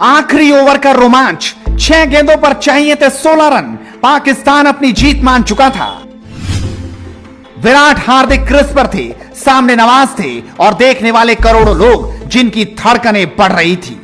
आखिरी ओवर का रोमांच, 6 गेंदों पर चाहिए थे 16 रन। पाकिस्तान अपनी जीत मान चुका था। विराट हार्दिक क्रीज पर थे, सामने नवाज थे और देखने वाले करोड़ों लोग जिनकी धड़कनें बढ़ रही थी।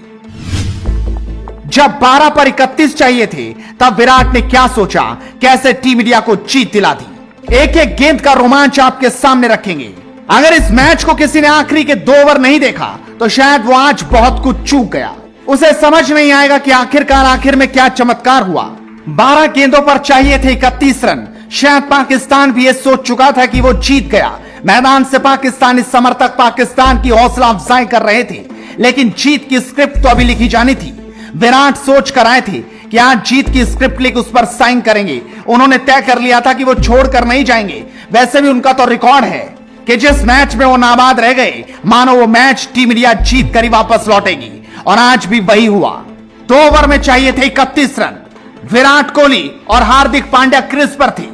जब 12 पर 31 चाहिए थे तब विराट ने क्या सोचा, कैसे टीम इंडिया को जीत दिला दी। एक एक गेंद का रोमांच आपके सामने रखेंगे। अगर इस मैच को किसी ने आखिरी के 2 ओवर नहीं देखा तो शायद वो आज बहुत कुछ चूक गया। उसे समझ नहीं आएगा कि आखिरकार आखिर में क्या चमत्कार हुआ। 12 गेंदों पर चाहिए थे 31 रन। शायद पाकिस्तान भी ये सोच चुका था कि वो जीत गया। मैदान से पाकिस्तानी समर्थक पाकिस्तान की हौसला अफजाई कर रहे थे, लेकिन जीत की स्क्रिप्ट तो अभी लिखी जानी थी। विराट सोच कर आए थे कि आज जीत की स्क्रिप्ट लिख उस पर साइन करेंगे। उन्होंने तय कर लिया था कि वो छोड़कर नहीं जाएंगे। वैसे भी उनका तो रिकॉर्ड है कि जिस मैच में वो नाबाद रह गए, मानो वो मैच टीम इंडिया जीत कर ही वापस लौटेगी, और आज भी वही हुआ। 2 ओवर में चाहिए थे 31 रन। विराट कोहली और हार्दिक पांड्या क्रीज पर थे।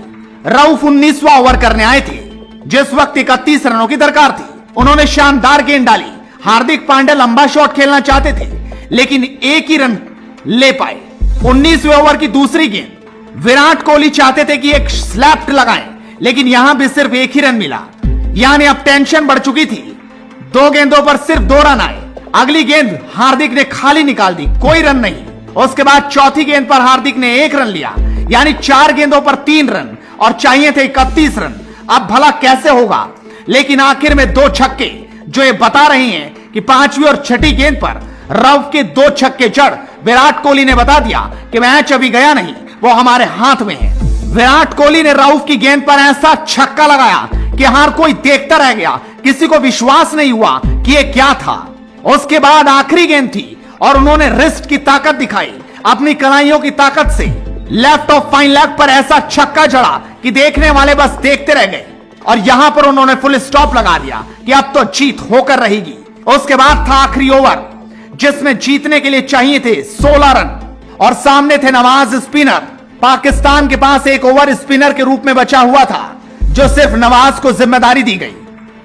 रऊफ 19वां ओवर करने आए थे, जिस वक्त 31 रनों की दरकार थी। उन्होंने शानदार गेंद डाली। हार्दिक पांड्या लंबा शॉट खेलना चाहते थे, लेकिन एक ही रन ले पाए। 19वें ओवर की दूसरी गेंद, विराट कोहली चाहते थे कि एक स्लैप लगाएं, लेकिन यहां भी सिर्फ एक ही रन मिला। यानी अब टेंशन बढ़ चुकी थी। 2 गेंदों पर सिर्फ 2 रन आए। अगली गेंद हार्दिक ने खाली निकाल दी, कोई रन नहीं। उसके बाद चौथी गेंद पर हार्दिक ने 1 रन लिया, यानी 4 गेंदों पर 3 रन, और चाहिए थे 31 रन। अब भला कैसे होगा? लेकिन आखिर में 2 छक्के जो ये बता रहे हैं कि 5वीं और 6ठी गेंद पर रऊफ के 2 छक्के जड़ विराट कोहली ने बता दिया कि मैच अभी गया नहीं, वो हमारे हाथ में है। विराट कोहली ने रऊफ की गेंद पर ऐसा छक्का लगाया कि हर कोई देखता रह गया। किसी को विश्वास नहीं हुआ कि ये क्या था। उसके बाद आखिरी गेंद थी और उन्होंने रिस्ट की ताकत दिखाई, अपनी कलाइयों की ताकत से लेफ्ट ऑफ फाइन लेग पर ऐसा छक्का जड़ा कि देखने वाले बस देखते रह गए। और यहां पर उन्होंने फुल स्टॉप लगा दिया कि अब तो जीत होकर रहेगी। उसके बाद था आखिरी ओवर, जिसमें जीतने के लिए चाहिए थे 16 रन, और सामने थे नवाज स्पिनर। पाकिस्तान के पास एक ओवर स्पिनर के रूप में बचा हुआ था, जो सिर्फ नवाज को जिम्मेदारी दी गई।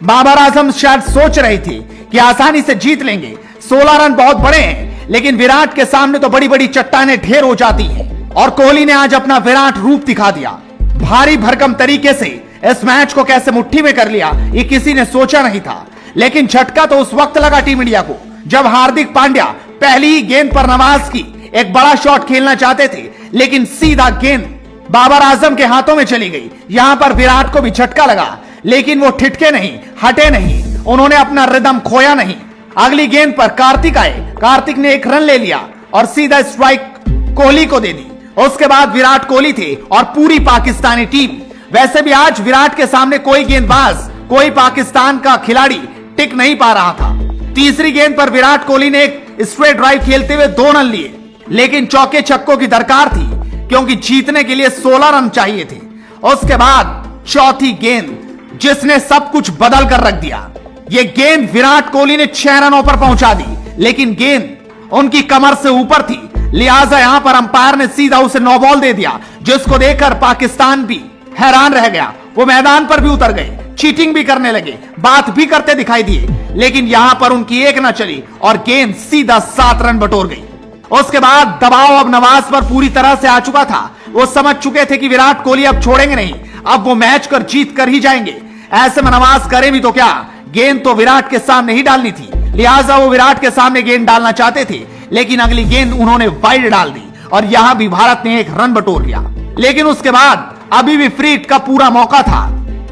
बाबर आजम शायद सोच रहे थे कि आसानी से जीत लेंगे। 16 रन बहुत बड़े हैं, लेकिन विराट के सामने तो बड़ी बड़ी चट्टानें ढेर हो जाती हैं। और कोहली ने आज अपना विराट रूप दिखा दिया। भारी भरकम तरीके से इस मैच को कैसे मुट्ठी में कर लिया, ये किसी ने सोचा नहीं था। लेकिन झटका तो उस वक्त लगा टीम इंडिया को, जब हार्दिक पांड्या पहली ही गेंद पर नवाज की एक बड़ा शॉट खेलना चाहते थे, लेकिन सीधा गेंद बाबर आजम के हाथों में चली गई। यहां पर विराट को भी झटका लगा, लेकिन वो ठिठके नहीं, हटे नहीं, उन्होंने अपना रिदम खोया नहीं। अगली गेंद पर कार्तिक आए। कार्तिक ने 1 रन ले लिया और सीधा स्ट्राइक कोहली को दे दी। उसके बाद विराट कोहली थे और पूरी पाकिस्तानी टीम। वैसे भी आज विराट के सामने कोई गेंदबाज, कोई पाकिस्तान का खिलाड़ी टिक नहीं पा रहा था। तीसरी गेंद पर विराट कोहली ने एक स्ट्रेट ड्राइव खेलते हुए 2 रन लिए, लेकिन चौके छक्कों की दरकार थी, क्योंकि जीतने के लिए 16 रन चाहिए थे। उसके बाद चौथी गेंद, जिसने सब कुछ बदल कर रख दिया। यह गेंद विराट कोहली ने 6 रनों पर पहुंचा दी, लेकिन गेंद उनकी कमर से ऊपर थी, लिहाजा यहां पर अंपायर ने सीधा उसे 9 बॉल दे दिया, जिसको देखकर पाकिस्तान भी हैरान रह गया। वो मैदान पर भी उतर गए, चीटिंग भी करने लगे, बात भी करते दिखाई दिए, लेकिन यहां पर उनकी एक न चली और गेंद सीधा 7 रन बटोर गई। उसके बाद दबाव अब नवाज पर पूरी तरह से आ चुका था। वो समझ चुके थे कि विराट कोहली अब छोड़ेंगे नहीं, अब वो मैच कर जीत कर ही जाएंगे। ऐसे में नवाज करे भी तो क्या, गेंद तो विराट के सामने ही डालनी थी, लिहाजा वो विराट के सामने गेंद डालना चाहते थे, लेकिन अगली गेंद उन्होंने वाइड डाल दी और यहां भी भारत ने 1 रन बटोर लिया। लेकिन उसके बाद अभी भी फ्री हिट का पूरा मौका था।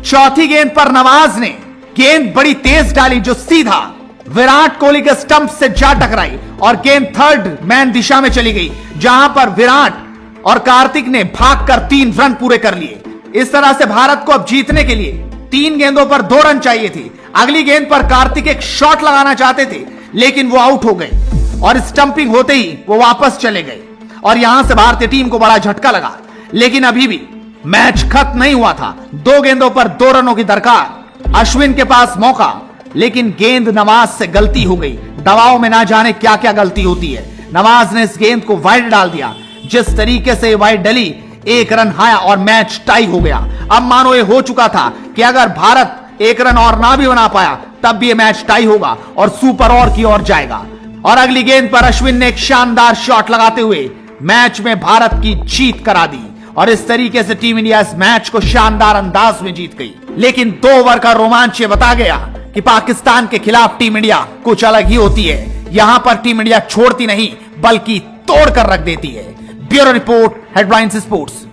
चौथी गेंद पर नवाज ने गेंद बड़ी तेज डाली, जो सीधा विराट कोहली के स्टंप से जा टकराई और गेंद थर्ड मैन दिशा में चली गई, जहां पर विराट और कार्तिक ने भागकर 3 रन पूरे कर लिए। इस तरह से भारत को अब जीतने के लिए 3 गेंदों पर 2 रन चाहिए थे। अगली गेंद पर कार्तिक एक शॉट लगाना चाहते थे, लेकिन वो आउट हो गए और स्टंपिंग होते ही वो वापस चले गए, और यहां से भारतीय टीम को बड़ा झटका लगा। लेकिन अभी भी मैच खत्म नहीं हुआ था। 2 गेंदों पर 2 रनों की दरकार, अश्विन के पास मौका, लेकिन गेंद नवाज से गलती हो गई। दबाव में ना जाने क्या क्या गलती होती है। नवाज ने इस गेंद को वाइड डाल दिया। जिस तरीके से वाइड डली, 1 रन आया और मैच टाई हो गया। अब मानो ये हो चुका था कि अगर भारत 1 रन और ना भी बना पाया, तब भी ये मैच टाई होगा और सुपर ओवर की ओर जाएगा। और अगली गेंद पर अश्विन ने एक शानदार शॉट लगाते हुए मैच में भारत की जीत करा दी और इस तरीके से टीम इंडिया इस मैच को शानदार अंदाज में जीत गई। लेकिन 2 ओवर का रोमांच ये बता गया कि पाकिस्तान के खिलाफ टीम इंडिया कुछ अलग ही होती है। यहां पर टीम इंडिया छोड़ती नहीं बल्कि तोड़कर रख देती है। Bureau report, headlines sports.